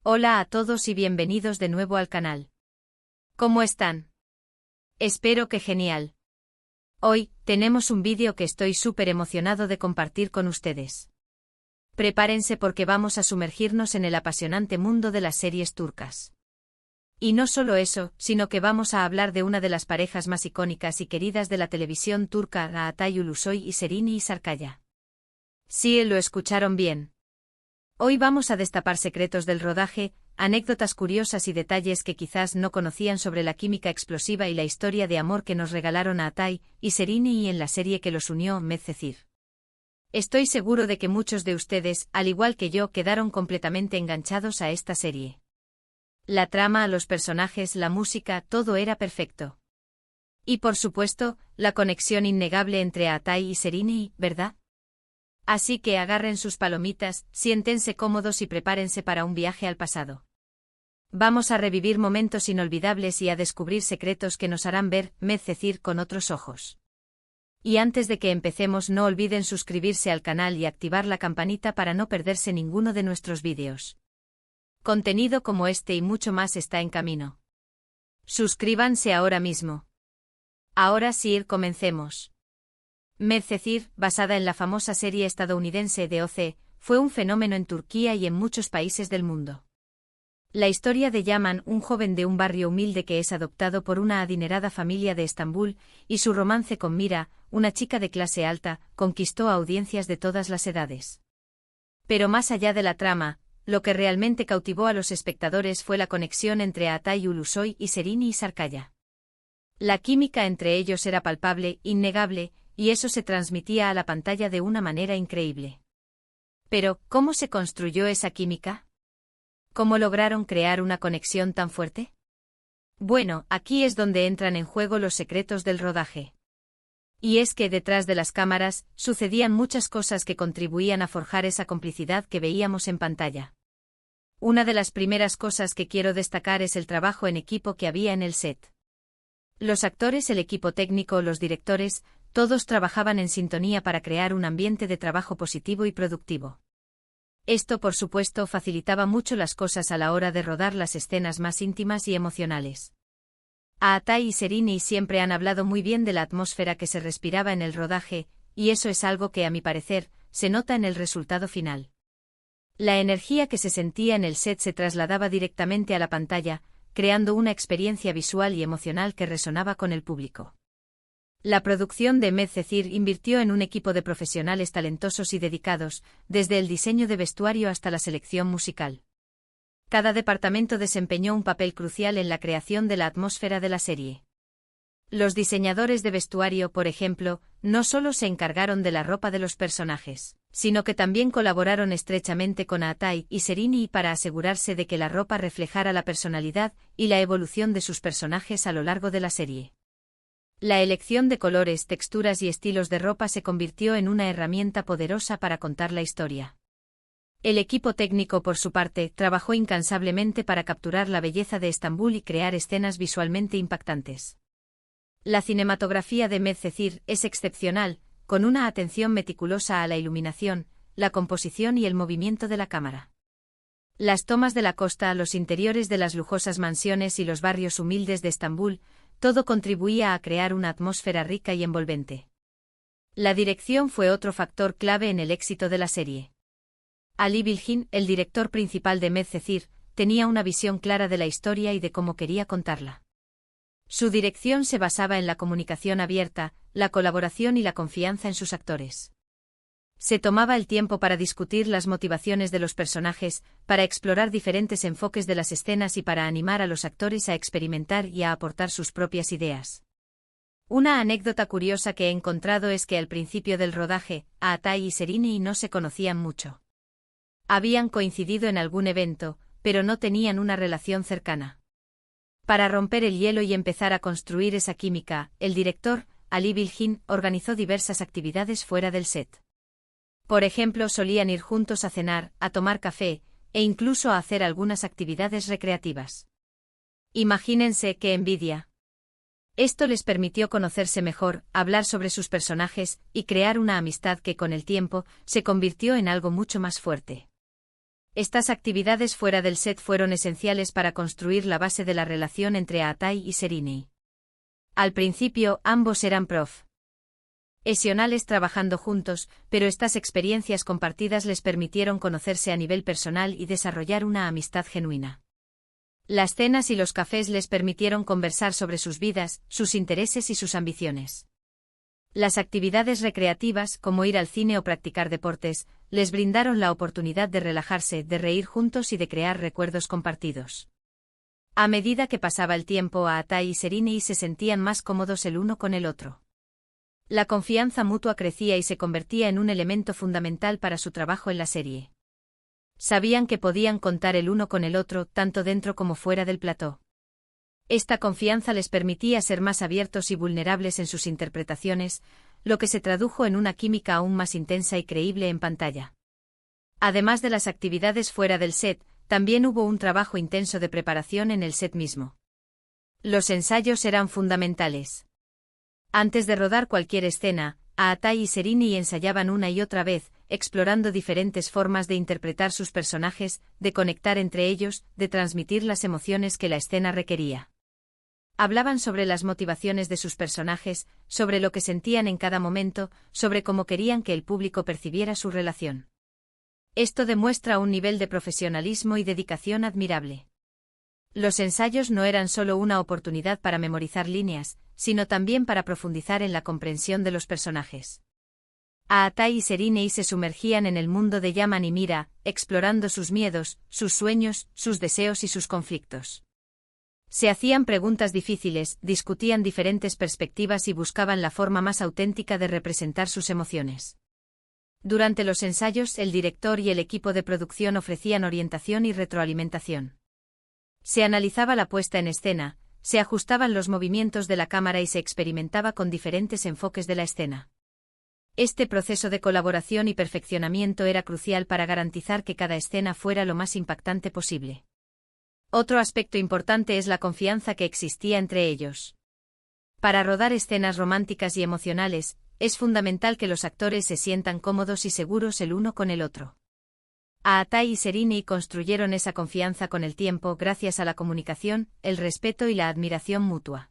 Hola a todos y bienvenidos de nuevo al canal. ¿Cómo están? Espero que genial. Hoy, tenemos un vídeo que estoy súper emocionado de compartir con ustedes. Prepárense porque vamos a sumergirnos en el apasionante mundo de las series turcas. Y no solo eso, sino que vamos a hablar de una de las parejas más icónicas y queridas de la televisión turca, Atay Ulusoy y Serini Sarıkaya. Sí, lo escucharon bien. Hoy vamos a destapar secretos del rodaje, anécdotas curiosas y detalles que quizás no conocían sobre la química explosiva y la historia de amor que nos regalaron a Atay y Serini y en la serie que los unió, Medcezir. Estoy seguro de que muchos de ustedes, al igual que yo, quedaron completamente enganchados a esta serie. La trama, los personajes, la música, todo era perfecto. Y por supuesto, la conexión innegable entre Atay y Serini, ¿verdad? Así que agarren sus palomitas, siéntense cómodos y prepárense para un viaje al pasado. Vamos a revivir momentos inolvidables y a descubrir secretos que nos harán ver Medcezir con otros ojos. Y antes de que empecemos, no olviden suscribirse al canal y activar la campanita para no perderse ninguno de nuestros vídeos. Contenido como este y mucho más está en camino. Suscríbanse ahora mismo. Ahora sí, comencemos. Medcezir, basada en la famosa serie estadounidense de OC, fue un fenómeno en Turquía y en muchos países del mundo. La historia de Yaman, un joven de un barrio humilde que es adoptado por una adinerada familia de Estambul, y su romance con Mira, una chica de clase alta, conquistó a audiencias de todas las edades. Pero más allá de la trama, lo que realmente cautivó a los espectadores fue la conexión entre Atay Ulusoy y Serini Sarıkaya. La química entre ellos era palpable, innegable, y eso se transmitía a la pantalla de una manera increíble. Pero, ¿cómo se construyó esa química? ¿Cómo lograron crear una conexión tan fuerte? Bueno, aquí es donde entran en juego los secretos del rodaje. Y es que detrás de las cámaras, sucedían muchas cosas que contribuían a forjar esa complicidad que veíamos en pantalla. Una de las primeras cosas que quiero destacar es el trabajo en equipo que había en el set. Los actores, el equipo técnico, los directores, todos trabajaban en sintonía para crear un ambiente de trabajo positivo y productivo. Esto, por supuesto, facilitaba mucho las cosas a la hora de rodar las escenas más íntimas y emocionales. Atay y Serini siempre han hablado muy bien de la atmósfera que se respiraba en el rodaje, y eso es algo que, a mi parecer, se nota en el resultado final. La energía que se sentía en el set se trasladaba directamente a la pantalla, creando una experiencia visual y emocional que resonaba con el público. La producción de Medcezir invirtió en un equipo de profesionales talentosos y dedicados, desde el diseño de vestuario hasta la selección musical. Cada departamento desempeñó un papel crucial en la creación de la atmósfera de la serie. Los diseñadores de vestuario, por ejemplo, no solo se encargaron de la ropa de los personajes, sino que también colaboraron estrechamente con Atay y Serini para asegurarse de que la ropa reflejara la personalidad y la evolución de sus personajes a lo largo de la serie. La elección de colores, texturas y estilos de ropa se convirtió en una herramienta poderosa para contar la historia. El equipo técnico, por su parte, trabajó incansablemente para capturar la belleza de Estambul y crear escenas visualmente impactantes. La cinematografía de Medcezir es excepcional, con una atención meticulosa a la iluminación, la composición y el movimiento de la cámara. Las tomas de la costa, los interiores de las lujosas mansiones y los barrios humildes de Estambul, todo contribuía a crear una atmósfera rica y envolvente. La dirección fue otro factor clave en el éxito de la serie. Ali Bilgin, el director principal de Medcezir, tenía una visión clara de la historia y de cómo quería contarla. Su dirección se basaba en la comunicación abierta, la colaboración y la confianza en sus actores. Se tomaba el tiempo para discutir las motivaciones de los personajes, para explorar diferentes enfoques de las escenas y para animar a los actores a experimentar y a aportar sus propias ideas. Una anécdota curiosa que he encontrado es que al principio del rodaje, Atay y Serini no se conocían mucho. Habían coincidido en algún evento, pero no tenían una relación cercana. Para romper el hielo y empezar a construir esa química, el director, Ali Bilgin, organizó diversas actividades fuera del set. Por ejemplo, solían ir juntos a cenar, a tomar café, e incluso a hacer algunas actividades recreativas. Imagínense qué envidia. Esto les permitió conocerse mejor, hablar sobre sus personajes y crear una amistad que con el tiempo se convirtió en algo mucho más fuerte. Estas actividades fuera del set fueron esenciales para construir la base de la relación entre Aatai y Sereni. Al principio, ambos eran profesionales trabajando juntos, pero estas experiencias compartidas les permitieron conocerse a nivel personal y desarrollar una amistad genuina. Las cenas y los cafés les permitieron conversar sobre sus vidas, sus intereses y sus ambiciones. Las actividades recreativas, como ir al cine o practicar deportes, les brindaron la oportunidad de relajarse, de reír juntos y de crear recuerdos compartidos. A medida que pasaba el tiempo, Aatai y Sereni se sentían más cómodos el uno con el otro. La confianza mutua crecía y se convertía en un elemento fundamental para su trabajo en la serie. Sabían que podían contar el uno con el otro, tanto dentro como fuera del plató. Esta confianza les permitía ser más abiertos y vulnerables en sus interpretaciones, lo que se tradujo en una química aún más intensa y creíble en pantalla. Además de las actividades fuera del set, también hubo un trabajo intenso de preparación en el set mismo. Los ensayos eran fundamentales. Antes de rodar cualquier escena, Aatai y Sereni ensayaban una y otra vez, explorando diferentes formas de interpretar sus personajes, de conectar entre ellos, de transmitir las emociones que la escena requería. Hablaban sobre las motivaciones de sus personajes, sobre lo que sentían en cada momento, sobre cómo querían que el público percibiera su relación. Esto demuestra un nivel de profesionalismo y dedicación admirable. Los ensayos no eran solo una oportunidad para memorizar líneas, sino también para profundizar en la comprensión de los personajes. Aatai y Sereni se sumergían en el mundo de Yaman y Mira, explorando sus miedos, sus sueños, sus deseos y sus conflictos. Se hacían preguntas difíciles, discutían diferentes perspectivas y buscaban la forma más auténtica de representar sus emociones. Durante los ensayos, el director y el equipo de producción ofrecían orientación y retroalimentación. Se analizaba la puesta en escena, se ajustaban los movimientos de la cámara y se experimentaba con diferentes enfoques de la escena. Este proceso de colaboración y perfeccionamiento era crucial para garantizar que cada escena fuera lo más impactante posible. Otro aspecto importante es la confianza que existía entre ellos. Para rodar escenas románticas y emocionales, es fundamental que los actores se sientan cómodos y seguros el uno con el otro. Aatai y Sereni construyeron esa confianza con el tiempo gracias a la comunicación, el respeto y la admiración mutua.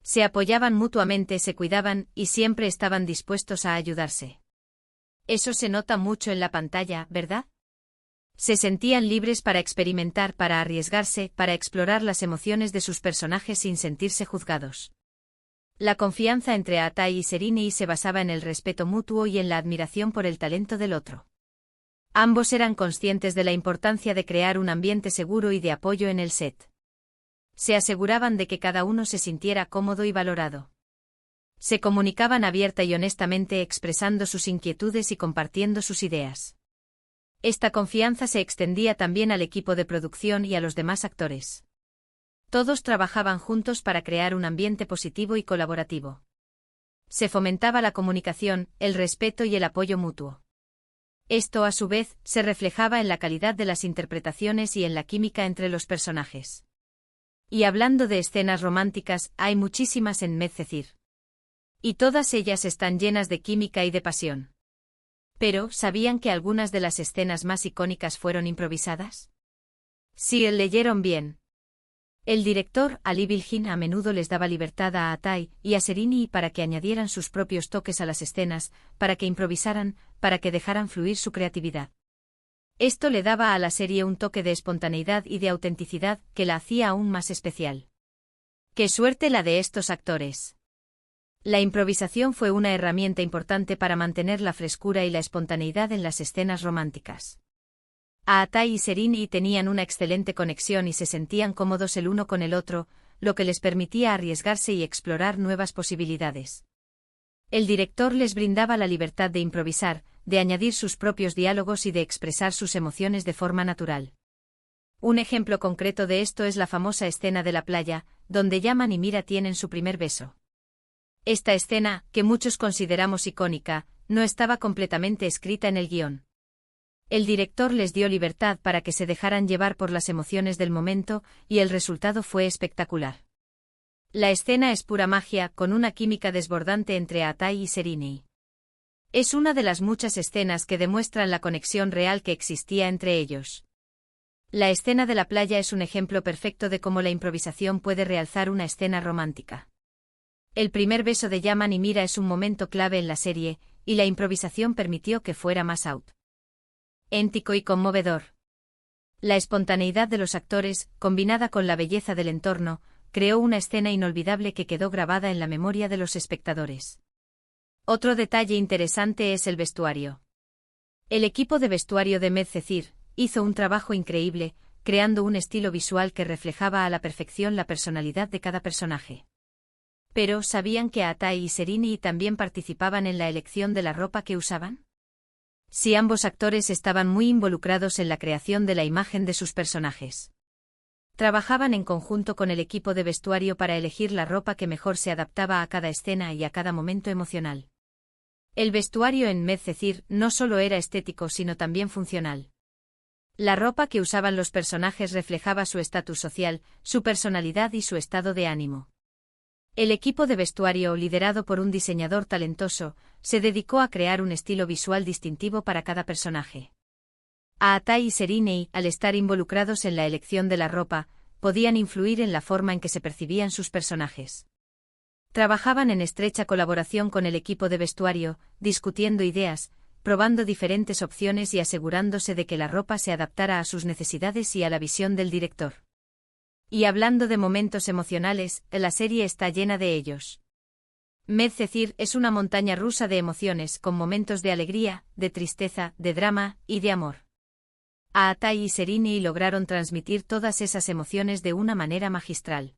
Se apoyaban mutuamente, se cuidaban y siempre estaban dispuestos a ayudarse. Eso se nota mucho en la pantalla, ¿verdad? Se sentían libres para experimentar, para arriesgarse, para explorar las emociones de sus personajes sin sentirse juzgados. La confianza entre Aatai y Sereni se basaba en el respeto mutuo y en la admiración por el talento del otro. Ambos eran conscientes de la importancia de crear un ambiente seguro y de apoyo en el set. Se aseguraban de que cada uno se sintiera cómodo y valorado. Se comunicaban abierta y honestamente, expresando sus inquietudes y compartiendo sus ideas. Esta confianza se extendía también al equipo de producción y a los demás actores. Todos trabajaban juntos para crear un ambiente positivo y colaborativo. Se fomentaba la comunicación, el respeto y el apoyo mutuo. Esto, a su vez, se reflejaba en la calidad de las interpretaciones y en la química entre los personajes. Y hablando de escenas románticas, hay muchísimas en Medcezir. Y todas ellas están llenas de química y de pasión. Pero, ¿sabían que algunas de las escenas más icónicas fueron improvisadas? Sí, leyeron bien. El director, Ali Bilgin, a menudo les daba libertad a Aatai y a Sereni para que añadieran sus propios toques a las escenas, para que improvisaran, para que dejaran fluir su creatividad. Esto le daba a la serie un toque de espontaneidad y de autenticidad que la hacía aún más especial. ¡Qué suerte la de estos actores! La improvisación fue una herramienta importante para mantener la frescura y la espontaneidad en las escenas románticas. Aatai y Sereni tenían una excelente conexión y se sentían cómodos el uno con el otro, lo que les permitía arriesgarse y explorar nuevas posibilidades. El director les brindaba la libertad de improvisar, de añadir sus propios diálogos y de expresar sus emociones de forma natural. Un ejemplo concreto de esto es la famosa escena de la playa, donde Yaman y Mira tienen su primer beso. Esta escena, que muchos consideramos icónica, no estaba completamente escrita en el guión. El director les dio libertad para que se dejaran llevar por las emociones del momento, y el resultado fue espectacular. La escena es pura magia, con una química desbordante entre Aatai y Sereni. Es una de las muchas escenas que demuestran la conexión real que existía entre ellos. La escena de la playa es un ejemplo perfecto de cómo la improvisación puede realzar una escena romántica. El primer beso de Yaman y Mira es un momento clave en la serie, y la improvisación permitió que fuera más auténtico y conmovedor. La espontaneidad de los actores, combinada con la belleza del entorno, creó una escena inolvidable que quedó grabada en la memoria de los espectadores. Otro detalle interesante es el vestuario. El equipo de vestuario de Medcezir hizo un trabajo increíble, creando un estilo visual que reflejaba a la perfección la personalidad de cada personaje. Pero, ¿sabían que Atay y Serini también participaban en la elección de la ropa que usaban? Sí, ambos actores estaban muy involucrados en la creación de la imagen de sus personajes. Trabajaban en conjunto con el equipo de vestuario para elegir la ropa que mejor se adaptaba a cada escena y a cada momento emocional. El vestuario en Medcezir no solo era estético sino también funcional. La ropa que usaban los personajes reflejaba su estatus social, su personalidad y su estado de ánimo. El equipo de vestuario, liderado por un diseñador talentoso, se dedicó a crear un estilo visual distintivo para cada personaje. Atay y Serini, al estar involucrados en la elección de la ropa, podían influir en la forma en que se percibían sus personajes. Trabajaban en estrecha colaboración con el equipo de vestuario, discutiendo ideas, probando diferentes opciones y asegurándose de que la ropa se adaptara a sus necesidades y a la visión del director. Y hablando de momentos emocionales, la serie está llena de ellos. Medcezir es una montaña rusa de emociones con momentos de alegría, de tristeza, de drama y de amor. Atay y Serini lograron transmitir todas esas emociones de una manera magistral.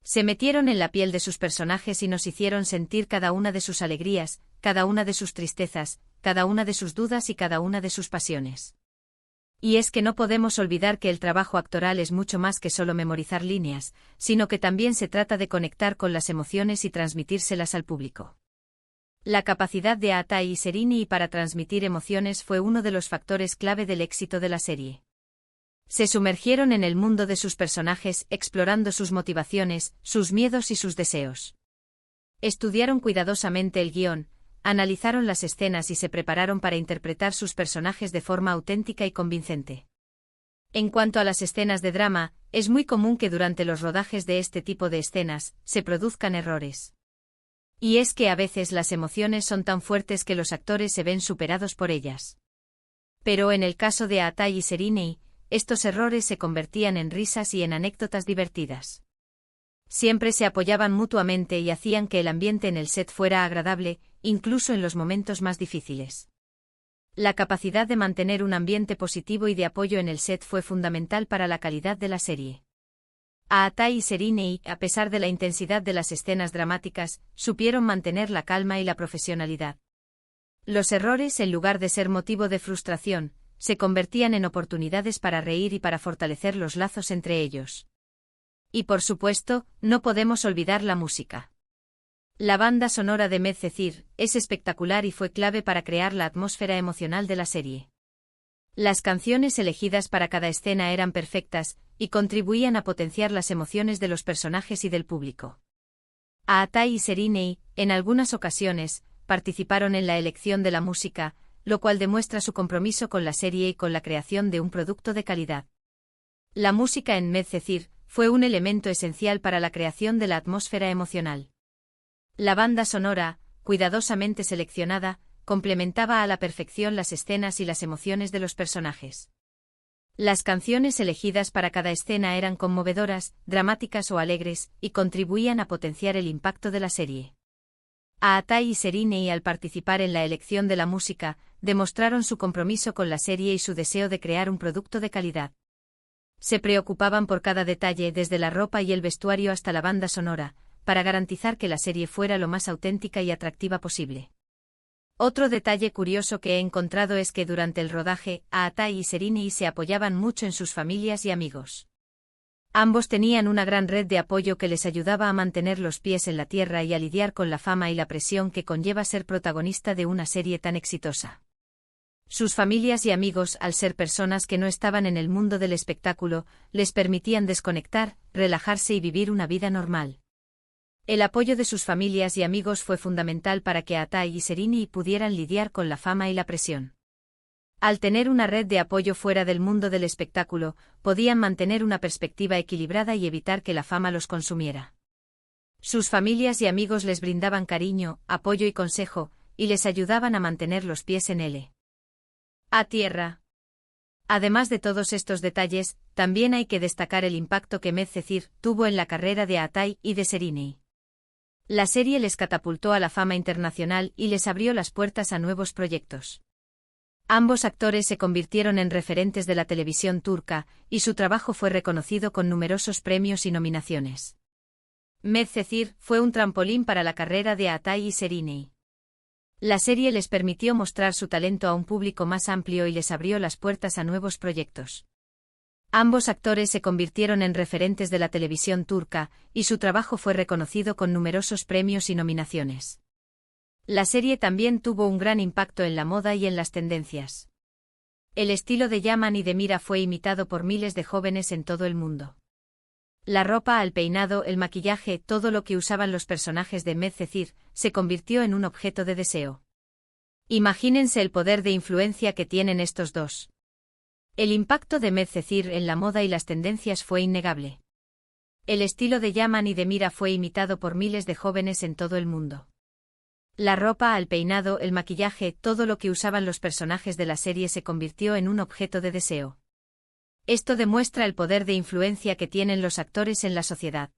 Se metieron en la piel de sus personajes y nos hicieron sentir cada una de sus alegrías, cada una de sus tristezas, cada una de sus dudas y cada una de sus pasiones. Y es que no podemos olvidar que el trabajo actoral es mucho más que solo memorizar líneas, sino que también se trata de conectar con las emociones y transmitírselas al público. La capacidad de Atay y Serini para transmitir emociones fue uno de los factores clave del éxito de la serie. Se sumergieron en el mundo de sus personajes, explorando sus motivaciones, sus miedos y sus deseos. Estudiaron cuidadosamente el guión, analizaron las escenas y se prepararon para interpretar sus personajes de forma auténtica y convincente. En cuanto a las escenas de drama, es muy común que durante los rodajes de este tipo de escenas, se produzcan errores. Y es que a veces las emociones son tan fuertes que los actores se ven superados por ellas. Pero en el caso de Atay y Serini, estos errores se convertían en risas y en anécdotas divertidas. Siempre se apoyaban mutuamente y hacían que el ambiente en el set fuera agradable, incluso en los momentos más difíciles. La capacidad de mantener un ambiente positivo y de apoyo en el set fue fundamental para la calidad de la serie. Atay y Serini, a pesar de la intensidad de las escenas dramáticas, supieron mantener la calma y la profesionalidad. Los errores, en lugar de ser motivo de frustración, se convertían en oportunidades para reír y para fortalecer los lazos entre ellos. Y por supuesto, no podemos olvidar la música. La banda sonora de Medcezir es espectacular y fue clave para crear la atmósfera emocional de la serie. Las canciones elegidas para cada escena eran perfectas y contribuían a potenciar las emociones de los personajes y del público. Atay y Serini, en algunas ocasiones, participaron en la elección de la música, lo cual demuestra su compromiso con la serie y con la creación de un producto de calidad. La música en Medcezir fue un elemento esencial para la creación de la atmósfera emocional. La banda sonora, cuidadosamente seleccionada, complementaba a la perfección las escenas y las emociones de los personajes. Las canciones elegidas para cada escena eran conmovedoras, dramáticas o alegres, y contribuían a potenciar el impacto de la serie. Atay y Serini, al participar en la elección de la música, demostraron su compromiso con la serie y su deseo de crear un producto de calidad. Se preocupaban por cada detalle, desde la ropa y el vestuario hasta la banda sonora, para garantizar que la serie fuera lo más auténtica y atractiva posible. Otro detalle curioso que he encontrado es que durante el rodaje, Atay y Serini se apoyaban mucho en sus familias y amigos. Ambos tenían una gran red de apoyo que les ayudaba a mantener los pies en la tierra y a lidiar con la fama y la presión que conlleva ser protagonista de una serie tan exitosa. Sus familias y amigos, al ser personas que no estaban en el mundo del espectáculo, les permitían desconectar, relajarse y vivir una vida normal. El apoyo de sus familias y amigos fue fundamental para que Atay y Serini pudieran lidiar con la fama y la presión. Al tener una red de apoyo fuera del mundo del espectáculo, podían mantener una perspectiva equilibrada y evitar que la fama los consumiera. Sus familias y amigos les brindaban cariño, apoyo y consejo, y les ayudaban a mantener los pies en a tierra. Además de todos estos detalles, también hay que destacar el impacto que Medcezir tuvo en la carrera de Atay y de Serini. La serie les catapultó a la fama internacional y les abrió las puertas a nuevos proyectos. Ambos actores se convirtieron en referentes de la televisión turca, y su trabajo fue reconocido con numerosos premios y nominaciones. Medcezir fue un trampolín para la carrera de Atay y Serini. La serie les permitió mostrar su talento a un público más amplio y les abrió las puertas a nuevos proyectos. Ambos actores se convirtieron en referentes de la televisión turca, y su trabajo fue reconocido con numerosos premios y nominaciones. La serie también tuvo un gran impacto en la moda y en las tendencias. El estilo de Yaman y de Mira fue imitado por miles de jóvenes en todo el mundo. La ropa, el peinado, el maquillaje, todo lo que usaban los personajes de Medcezir, se convirtió en un objeto de deseo. Imagínense el poder de influencia que tienen estos dos. El impacto de Medcezir en la moda y las tendencias fue innegable. El estilo de Yaman y de Mira fue imitado por miles de jóvenes en todo el mundo. La ropa, el peinado, el maquillaje, todo lo que usaban los personajes de la serie se convirtió en un objeto de deseo. Esto demuestra el poder de influencia que tienen los actores en la sociedad.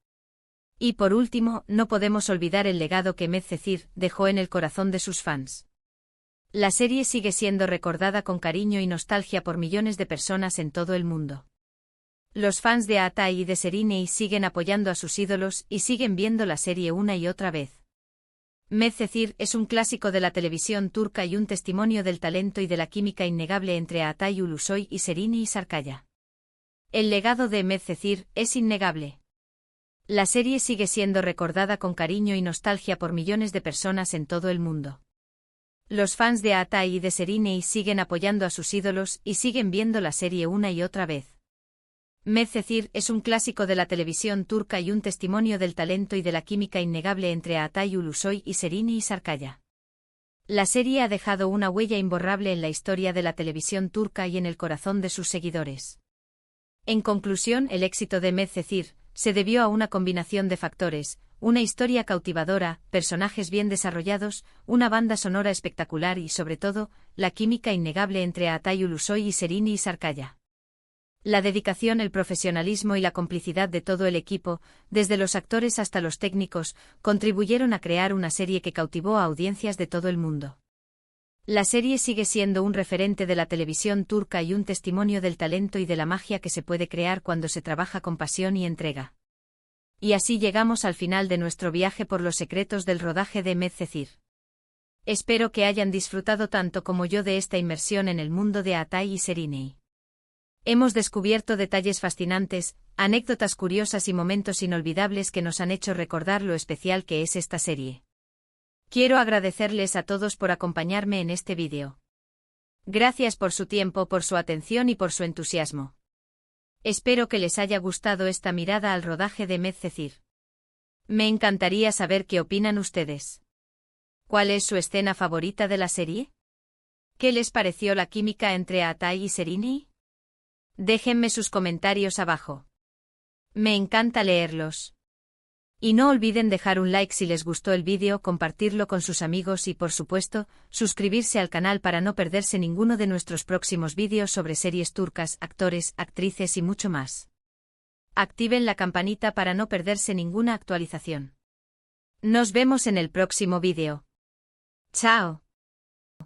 Y por último, no podemos olvidar el legado que Medcezir dejó en el corazón de sus fans. La serie sigue siendo recordada con cariño y nostalgia por millones de personas en todo el mundo. Los fans de Atay y de Serini siguen apoyando a sus ídolos y siguen viendo la serie una y otra vez. Medcezir es un clásico de la televisión turca y un testimonio del talento y de la química innegable entre Atay Ulusoy y Serini Sarkaya. El legado de Medcezir es innegable. La serie sigue siendo recordada con cariño y nostalgia por millones de personas en todo el mundo. Los fans de Atay y de Serini siguen apoyando a sus ídolos y siguen viendo la serie una y otra vez. Medcezir es un clásico de la televisión turca y un testimonio del talento y de la química innegable entre Atay Ulusoy y Serini Sarkaya. La serie ha dejado una huella imborrable en la historia de la televisión turca y en el corazón de sus seguidores. En conclusión, el éxito de Medcezir se debió a una combinación de factores: una historia cautivadora, personajes bien desarrollados, una banda sonora espectacular y, sobre todo, la química innegable entre Atay Ulusoy y Serini Sarkaya. La dedicación, el profesionalismo y la complicidad de todo el equipo, desde los actores hasta los técnicos, contribuyeron a crear una serie que cautivó a audiencias de todo el mundo. La serie sigue siendo un referente de la televisión turca y un testimonio del talento y de la magia que se puede crear cuando se trabaja con pasión y entrega. Y así llegamos al final de nuestro viaje por los secretos del rodaje de Medcezir. Espero que hayan disfrutado tanto como yo de esta inmersión en el mundo de Atay y Serini. Hemos descubierto detalles fascinantes, anécdotas curiosas y momentos inolvidables que nos han hecho recordar lo especial que es esta serie. Quiero agradecerles a todos por acompañarme en este vídeo. Gracias por su tiempo, por su atención y por su entusiasmo. Espero que les haya gustado esta mirada al rodaje de Medcezir. Me encantaría saber qué opinan ustedes. ¿Cuál es su escena favorita de la serie? ¿Qué les pareció la química entre Atay y Serini? Déjenme sus comentarios abajo. Me encanta leerlos. Y no olviden dejar un like si les gustó el vídeo, compartirlo con sus amigos y, por supuesto, suscribirse al canal para no perderse ninguno de nuestros próximos vídeos sobre series turcas, actores, actrices y mucho más. Activen la campanita para no perderse ninguna actualización. Nos vemos en el próximo vídeo. ¡Chao!